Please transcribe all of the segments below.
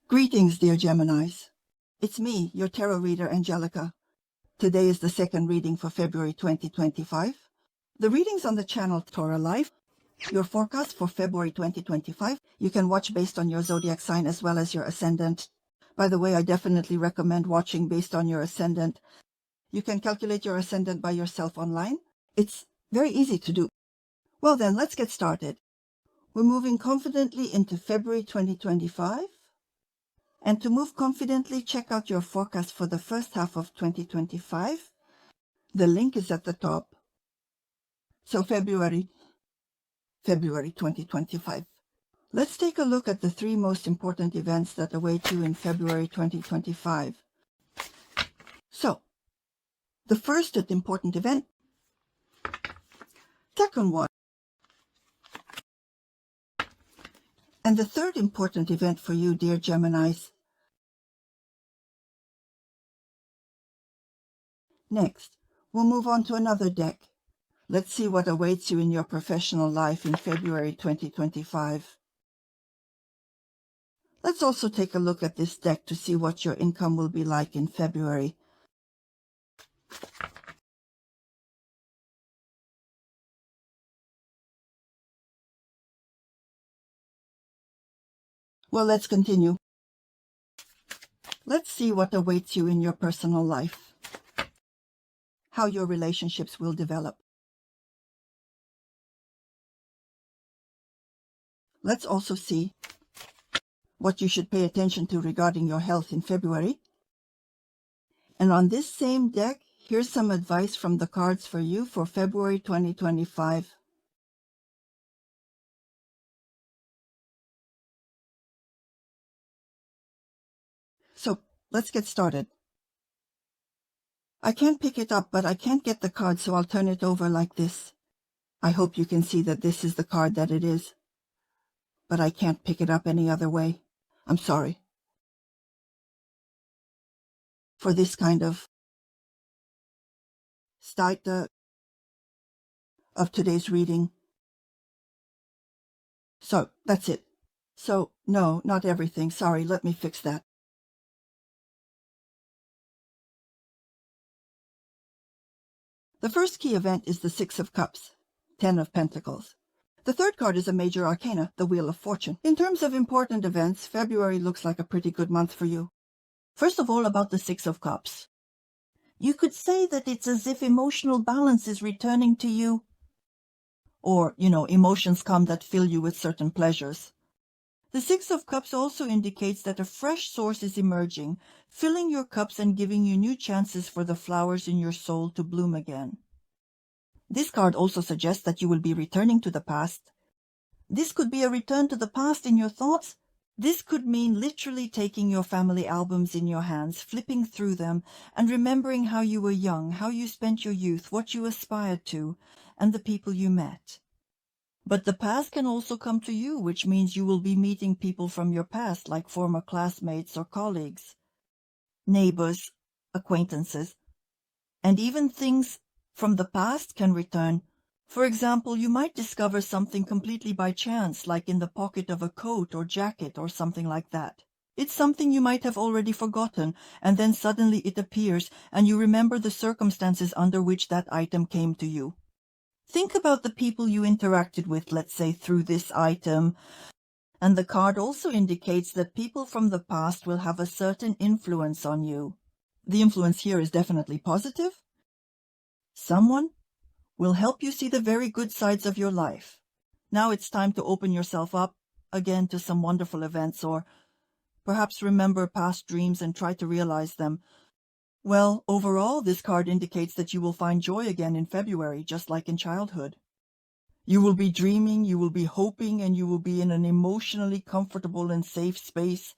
Greetings, dear Geminis. It's me, your tarot reader, Angelica. Today is the second reading for February 2025. The readings on the channel Torah Life, your forecast for February 2025, you can watch based on your zodiac sign as well as your ascendant. By the way, I definitely recommend watching based on your ascendant. You can calculate your ascendant by yourself online. It's very easy to do. Well then, let's get started. We're moving confidently into February 2025. And to move confidently, check out your forecast for the first half of 2025. The link is at the top. So February 2025. Let's take a look at the three most important events that await you in February 2025. So, the first important event, second one, and the third important event for you, dear Geminis. Next, we'll move on to another deck. Let's see what awaits you in your professional life in February 2025. Let's also take a look at this deck to see what your income will be like in February. Well, let's continue. Let's see what awaits you in your personal life. How your relationships will develop. Let's also see what you should pay attention to regarding your health in February. And on this same deck, here's some advice from the cards for you for February 2025. So, let's get started. I can't pick it up, but I can't get the card, so I'll turn it over like this. I hope you can see that this is the card that it is. But I can't pick it up any other way. I'm sorry. For this kind of start of today's reading. So, that's it. So, no, not everything. Sorry, let me fix that. The first key event is the Six of Cups, 10 of Pentacles. The third card is a major arcana, the Wheel of Fortune. In terms of important events, February looks like a pretty good month for you. First of all, about the Six of Cups. You could say that it's as if emotional balance is returning to you. Or, emotions come that fill you with certain pleasures. The Six of Cups also indicates that a fresh source is emerging, filling your cups and giving you new chances for the flowers in your soul to bloom again. This card also suggests that you will be returning to the past. This could be a return to the past in your thoughts. This could mean literally taking your family albums in your hands, flipping through them, and remembering how you were young, how you spent your youth, what you aspired to, and the people you met. But the past can also come to you, which means you will be meeting people from your past, like former classmates or colleagues, neighbors, acquaintances, and even things from the past can return. For example, you might discover something completely by chance, like in the pocket of a coat or jacket or something like that. It's something you might have already forgotten, and then suddenly it appears, and you remember the circumstances under which that item came to you. Think about the people you interacted with, let's say, through this item. And the card also indicates that people from the past will have a certain influence on you. The influence here is definitely positive. Someone will help you see the very good sides of your life. Now it's time to open yourself up again to some wonderful events, or perhaps remember past dreams and try to realize them. Well, overall, this card indicates that you will find joy again in February, just like in childhood. You will be dreaming, you will be hoping, and you will be in an emotionally comfortable and safe space.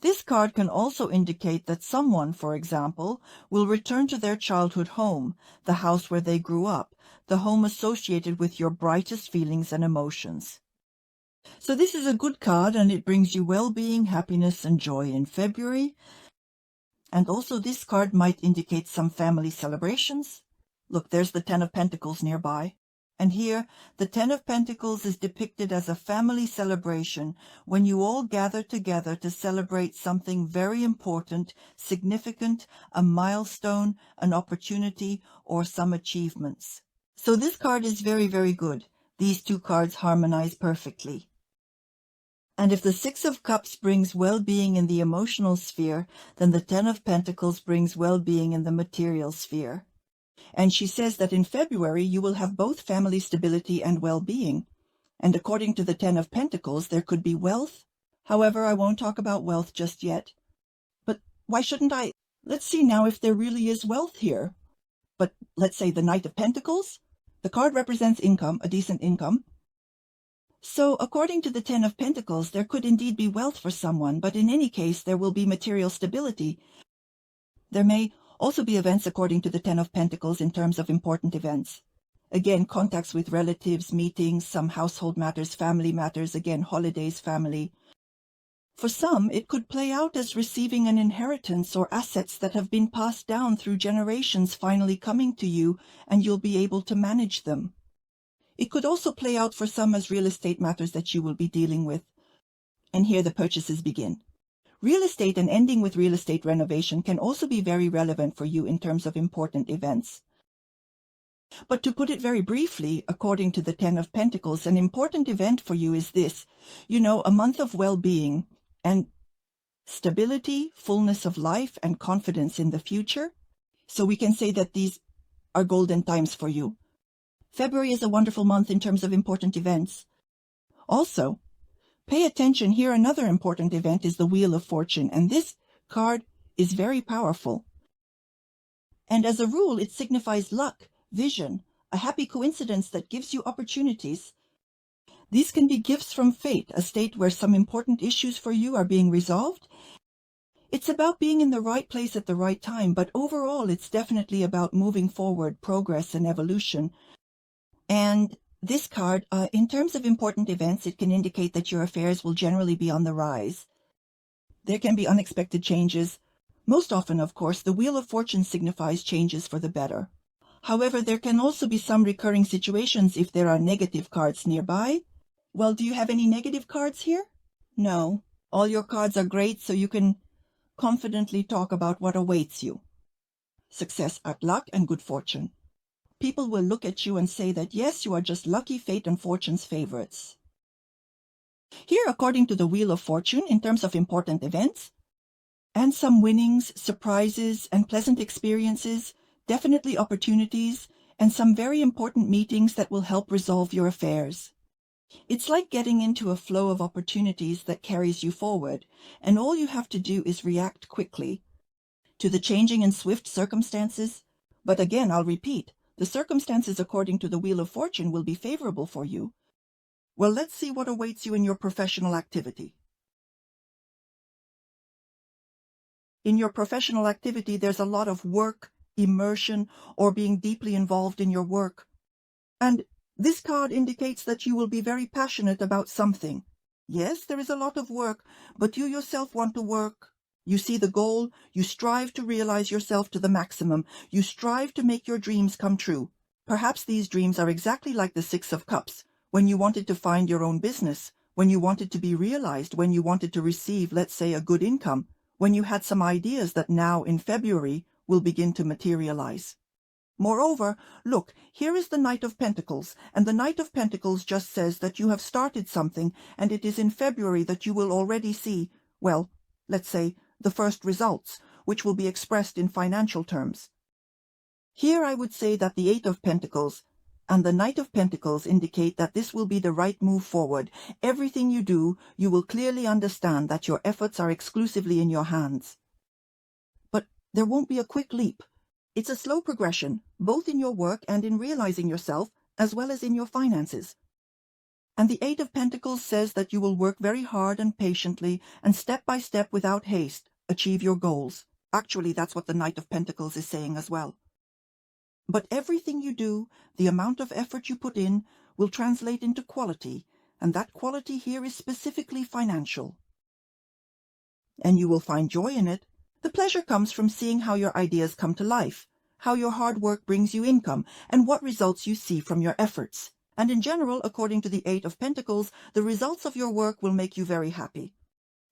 This card can also indicate that someone, for example, will return to their childhood home, the house where they grew up, the home associated with your brightest feelings and emotions. So this is a good card, and it brings you well-being, happiness, and joy in February. And also this card might indicate some family celebrations. Look, there's the 10 of Pentacles nearby. And here, the Ten of Pentacles is depicted as a family celebration when you all gather together to celebrate something very important, significant, a milestone, an opportunity, or some achievements. So this card is very, very good. These two cards harmonize perfectly. And if the Six of Cups brings well-being in the emotional sphere, then the Ten of Pentacles brings well-being in the material sphere. And she says that in February you will have both family stability and well-being. And according to the Ten of Pentacles, there could be wealth. However, I won't talk about wealth just yet. But why shouldn't I? Let's see now if there really is wealth here. But let's say the Knight of Pentacles. The card represents income, a decent income. So according to the Ten of Pentacles, there could indeed be wealth for someone, but in any case, there will be material stability. There may also be events according to the Ten of Pentacles in terms of important events. Again, contacts with relatives, meetings, some household matters, family matters, again, holidays, family. For some, it could play out as receiving an inheritance or assets that have been passed down through generations finally coming to you, and you'll be able to manage them. It could also play out for some as real estate matters that you will be dealing with. And here the purchases begin. Real estate and ending with real estate renovation can also be very relevant for you in terms of important events. But to put it very briefly, according to the Ten of Pentacles, an important event for you is this, a month of well-being and stability, fullness of life, and confidence in the future. So we can say that these are golden times for you. February is a wonderful month in terms of important events. Also, pay attention here. Another important event is the Wheel of Fortune, and this card is very powerful. And as a rule, it signifies luck, vision, a happy coincidence that gives you opportunities. These can be gifts from fate, a state where some important issues for you are being resolved. It's about being in the right place at the right time, but overall it's definitely about moving forward, progress and evolution. And this card, in terms of important events, it can indicate that your affairs will generally be on the rise. There can be unexpected changes. Most often, of course, the Wheel of Fortune signifies changes for the better. However, there can also be some recurring situations if there are negative cards nearby. Well, do you have any negative cards here? No. All your cards are great, so you can confidently talk about what awaits you. Success at luck and good fortune. People will look at you and say that, yes, you are just lucky, fate, and fortune's favorites. Here, according to the Wheel of Fortune, in terms of important events, and some winnings, surprises, and pleasant experiences, definitely opportunities, and some very important meetings that will help resolve your affairs. It's like getting into a flow of opportunities that carries you forward, and all you have to do is react quickly to the changing and swift circumstances. But again, I'll repeat, the circumstances according to the Wheel of Fortune will be favorable for you. Well, let's see what awaits you in your professional activity. In your professional activity, there's a lot of work, immersion, or being deeply involved in your work. And this card indicates that you will be very passionate about something. Yes, there is a lot of work, but you yourself want to work. You see the goal, you strive to realize yourself to the maximum, you strive to make your dreams come true. Perhaps these dreams are exactly like the Six of Cups, when you wanted to find your own business, when you wanted to be realized, when you wanted to receive, let's say, a good income, when you had some ideas that now, in February, will begin to materialize. Moreover, look, here is the Knight of Pentacles, and the Knight of Pentacles just says that you have started something, and it is in February that you will already see, well, let's say, the first results, which will be expressed in financial terms. Here I would say that the Eight of Pentacles and the Knight of Pentacles indicate that this will be the right move forward. Everything you do, you will clearly understand that your efforts are exclusively in your hands. But there won't be a quick leap. It's a slow progression, both in your work and in realizing yourself, as well as in your finances. And the Eight of Pentacles says that you will work very hard and patiently, and step by step without haste, achieve your goals. Actually, that's what the Knight of Pentacles is saying as well. But everything you do, the amount of effort you put in, will translate into quality, and that quality here is specifically financial. And you will find joy in it. The pleasure comes from seeing how your ideas come to life, how your hard work brings you income, and what results you see from your efforts. And in general, according to the Eight of Pentacles, the results of your work will make you very happy.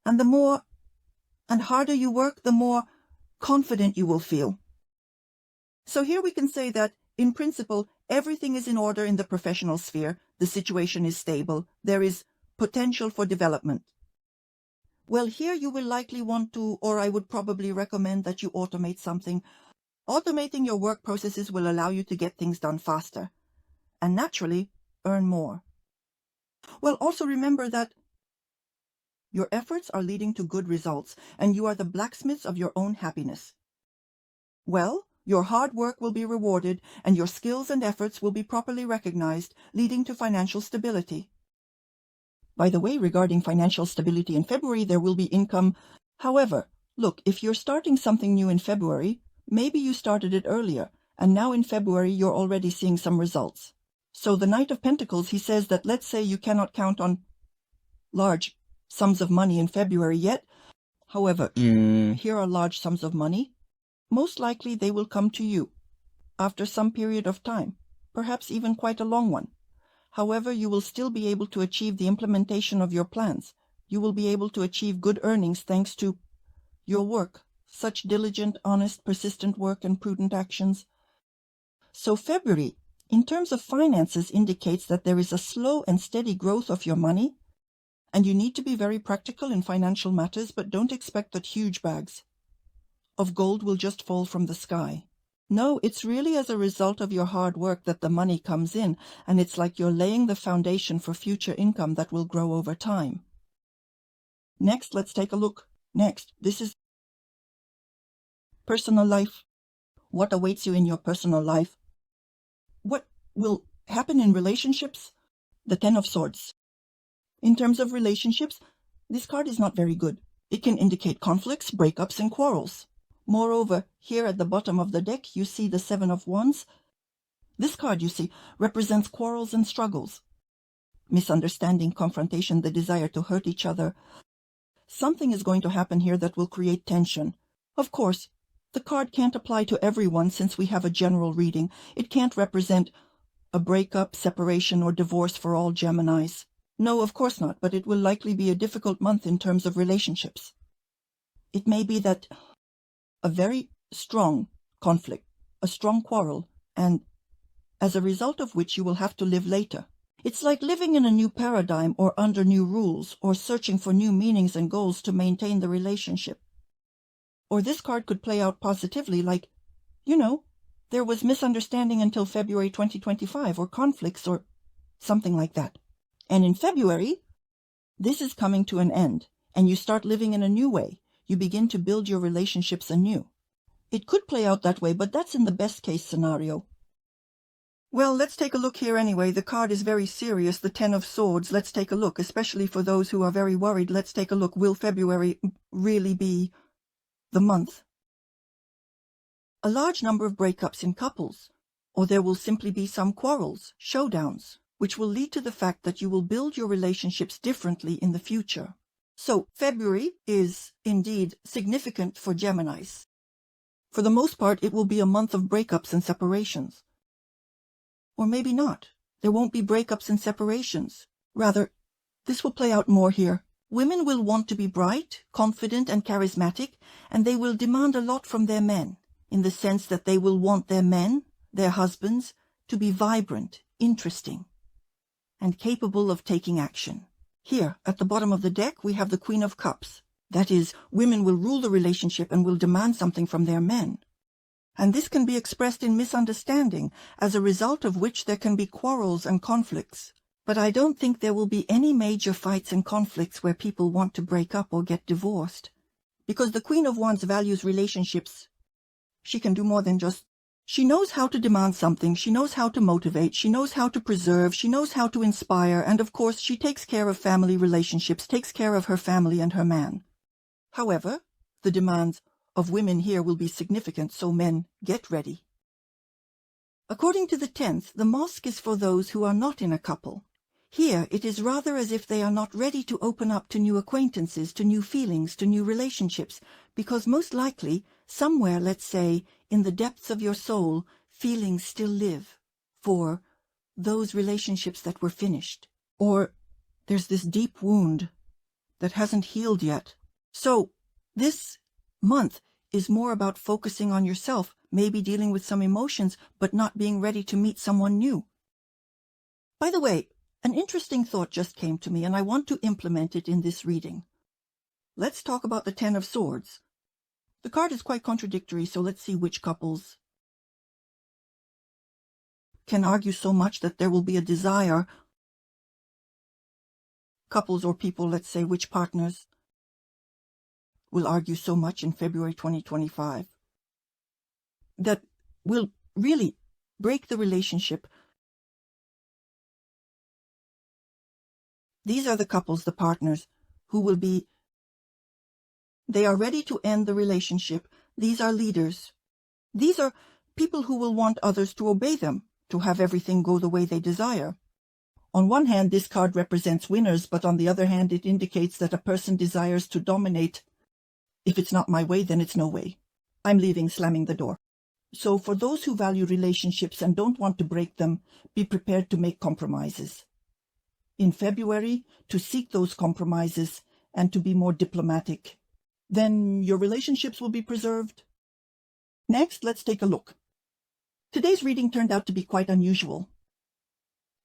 And the more and harder you work, the more confident you will feel. So here we can say that, in principle, everything is in order in the professional sphere, the situation is stable, there is potential for development. Well, here you will likely want to, or I would probably recommend that you automate something. Automating your work processes will allow you to get things done faster, and naturally, earn more. Well, also remember that your efforts are leading to good results, and you are the blacksmiths of your own happiness. Well, your hard work will be rewarded, and your skills and efforts will be properly recognized, leading to financial stability. By the way, regarding financial stability in February, there will be income. However, look, if you're starting something new in February, maybe you started it earlier, and now in February you're already seeing some results. So the Knight of Pentacles, he says that let's say you cannot count on large sums of money in February yet. However, here are large sums of money. Most likely they will come to you after some period of time, perhaps even quite a long one. However, you will still be able to achieve the implementation of your plans. You will be able to achieve good earnings thanks to your work, such diligent, honest, persistent work and prudent actions. So February, in terms of finances, indicates that there is a slow and steady growth of your money, and you need to be very practical in financial matters, but don't expect that huge bags of gold will just fall from the sky. No, it's really as a result of your hard work that the money comes in, and it's like you're laying the foundation for future income that will grow over time. Next, let's take a look. This is personal life. What awaits you in your personal life? What will happen in relationships? The Ten of Swords. In terms of relationships, this card is not very good. It can indicate conflicts, breakups, and quarrels. Moreover, here at the bottom of the deck, you see the Seven of Wands. This card, you see, represents quarrels and struggles. Misunderstanding, confrontation, the desire to hurt each other. Something is going to happen here that will create tension. Of course, the card can't apply to everyone since we have a general reading. It can't represent a breakup, separation, or divorce for all Geminis. No, of course not, but it will likely be a difficult month in terms of relationships. It may be that a very strong conflict, a strong quarrel, and as a result of which you will have to live later. It's like living in a new paradigm or under new rules or searching for new meanings and goals to maintain the relationship. Or this card could play out positively like, there was misunderstanding until February 2025 or conflicts or something like that. And in February, this is coming to an end and you start living in a new way. You begin to build your relationships anew. It could play out that way, but that's in the best case scenario. Well, let's take a look here anyway. The card is very serious, the Ten of Swords. Let's take a look, especially for those who are very worried. Let's take a look. Will February really be the month? A large number of breakups in couples, or there will simply be some quarrels, showdowns, which will lead to the fact that you will build your relationships differently in the future. So February is indeed significant for Geminis. For the most part, it will be a month of breakups and separations. Or maybe not. There won't be breakups and separations. Rather, this will play out more here. Women will want to be bright, confident, and charismatic, and they will demand a lot from their men, in the sense that they will want their men, their husbands, to be vibrant, interesting, and capable of taking action. Here, at the bottom of the deck, we have the Queen of Cups. That is, women will rule the relationship and will demand something from their men. And this can be expressed in misunderstanding, as a result of which there can be quarrels and conflicts. But I don't think there will be any major fights and conflicts where people want to break up or get divorced. Because the Queen of Wands values relationships. She can do more than just... She knows how to demand something, she knows how to motivate, she knows how to preserve, she knows how to inspire, and of course she takes care of family relationships, takes care of her family and her man. However, the demands of women here will be significant, so men, get ready. According to the 10th, the mosque is for those who are not in a couple. Here it is rather as if they are not ready to open up to new acquaintances, to new feelings, to new relationships, because most likely, somewhere, let's say, in the depths of your soul, feelings still live for those relationships that were finished. Or there's this deep wound that hasn't healed yet. So this month is more about focusing on yourself, maybe dealing with some emotions, but not being ready to meet someone new. By the way, an interesting thought just came to me, and I want to implement it in this reading. Let's talk about the Ten of Swords. The card is quite contradictory, so let's see which couples can argue so much that there will be a desire. Couples or people, let's say, which partners will argue so much in February 2025 that will really break the relationship. These are the couples, the partners, who will be, they are ready to end the relationship. These are leaders. These are people who will want others to obey them, to have everything go the way they desire. On one hand, this card represents winners, but on the other hand, it indicates that a person desires to dominate. If it's not my way, then it's no way. I'm leaving, slamming the door. So for those who value relationships and don't want to break them, be prepared to make compromises. In February, to seek those compromises and to be more diplomatic. Then your relationships will be preserved. Next, let's take a look. Today's reading turned out to be quite unusual,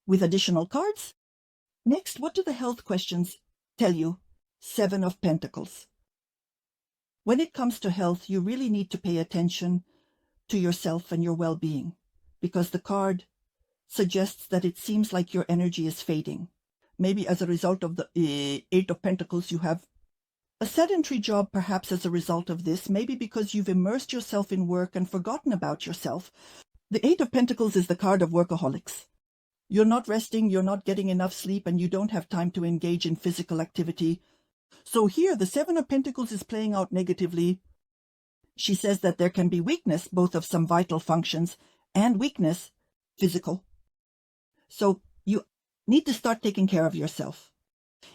with additional cards. Next, what do the health questions tell you? Seven of Pentacles. When it comes to health, you really need to pay attention to yourself and your well-being, because the card suggests that it seems like your energy is fading. Maybe as a result of the Eight of Pentacles, you have a sedentary job, perhaps as a result of this, maybe because you've immersed yourself in work and forgotten about yourself. The Eight of Pentacles is the card of workaholics. You're not resting, you're not getting enough sleep, and you don't have time to engage in physical activity. So here, the Seven of Pentacles is playing out negatively. She says that there can be weakness, both of some vital functions, and weakness, physical. So you need to start taking care of yourself.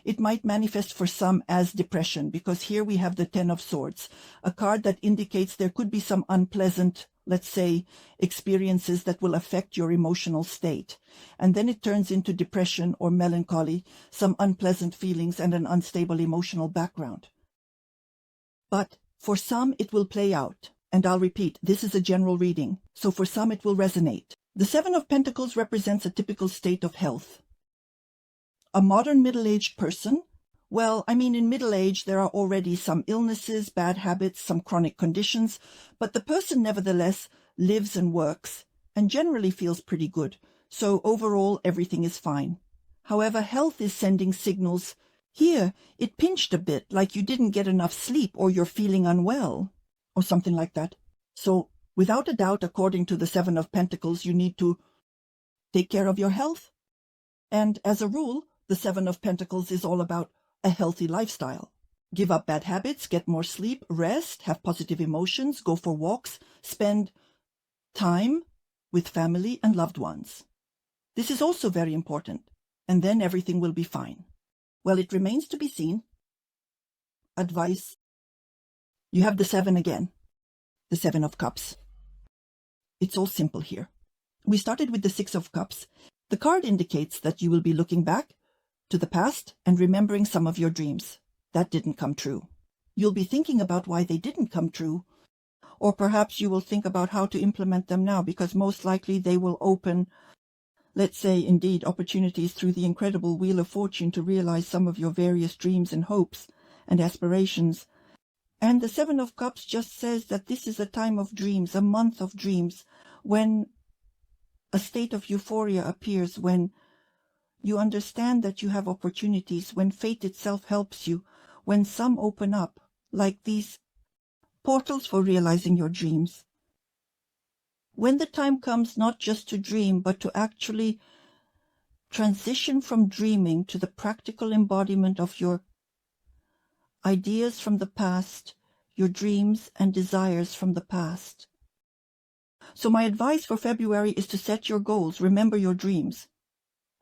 It might manifest for some as depression, because here we have the Ten of Swords, a card that indicates there could be some unpleasant, let's say, experiences that will affect your emotional state. And then it turns into depression or melancholy, some unpleasant feelings and an unstable emotional background. But for some, it will play out. And I'll repeat, this is a general reading, so for some it will resonate. The Seven of Pentacles represents a typical state of health. A modern middle-aged person, well, I mean, in middle age, there are already some illnesses, bad habits, some chronic conditions, but the person nevertheless lives and works and generally feels pretty good. So overall, everything is fine. However, health is sending signals. Here, it pinched a bit, like you didn't get enough sleep or you're feeling unwell or something like that. So without a doubt, according to the Seven of Pentacles, you need to take care of your health. And as a rule, the Seven of Pentacles is all about a healthy lifestyle. Give up bad habits, get more sleep, rest, have positive emotions, go for walks, spend time with family and loved ones. This is also very important, and then everything will be fine. Well, it remains to be seen. Advice. You have the Seven again, the Seven of Cups. It's all simple here. We started with the Six of Cups. The card indicates that you will be looking back to the past and remembering some of your dreams. That didn't come true. You'll be thinking about why they didn't come true, or perhaps you will think about how to implement them now, because most likely they will open, let's say, indeed, opportunities through the incredible Wheel of Fortune to realize some of your various dreams and hopes and aspirations. And the Seven of Cups just says that this is a time of dreams, a month of dreams, when a state of euphoria appears, when you understand that you have opportunities, when fate itself helps you, when some open up, like these portals for realizing your dreams. When the time comes not just to dream, but to actually transition from dreaming to the practical embodiment of your ideas from the past, your dreams and desires from the past. So my advice for February is to set your goals, remember your dreams.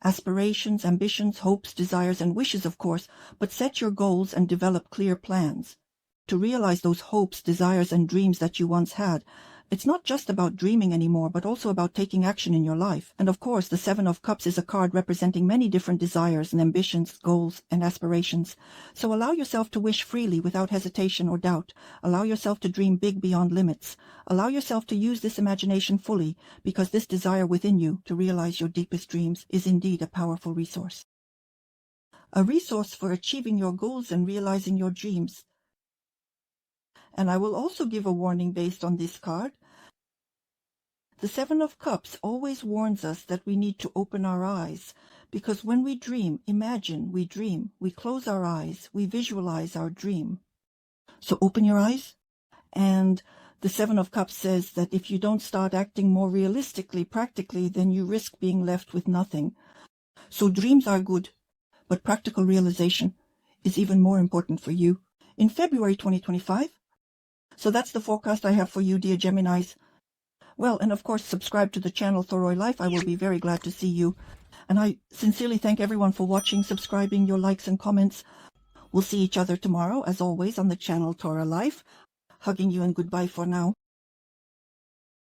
Aspirations, ambitions, hopes, desires, and wishes, of course, but set your goals and develop clear plans to realize those hopes, desires, and dreams that you once had, It's not just about dreaming anymore, but also about taking action in your life. And of course, the Seven of Cups is a card representing many different desires and ambitions, goals and aspirations. So allow yourself to wish freely without hesitation or doubt. Allow yourself to dream big beyond limits. Allow yourself to use this imagination fully, because this desire within you to realize your deepest dreams is indeed a powerful resource. A resource for achieving your goals and realizing your dreams. And I will also give a warning based on this card. The Seven of Cups always warns us that we need to open our eyes, because when we dream, imagine we dream, we close our eyes, we visualize our dream. So open your eyes. And the Seven of Cups says that if you don't start acting more realistically, practically, then you risk being left with nothing. So dreams are good, but practical realization is even more important for you. In February 2025, so that's the forecast I have for you, dear Geminis. Well, and of course, subscribe to the channel Thorough Life. I will be very glad to see you. And I sincerely thank everyone for watching, subscribing, your likes and comments. We'll see each other tomorrow, as always, on the channel Thorough Life. Hugging you and goodbye for now.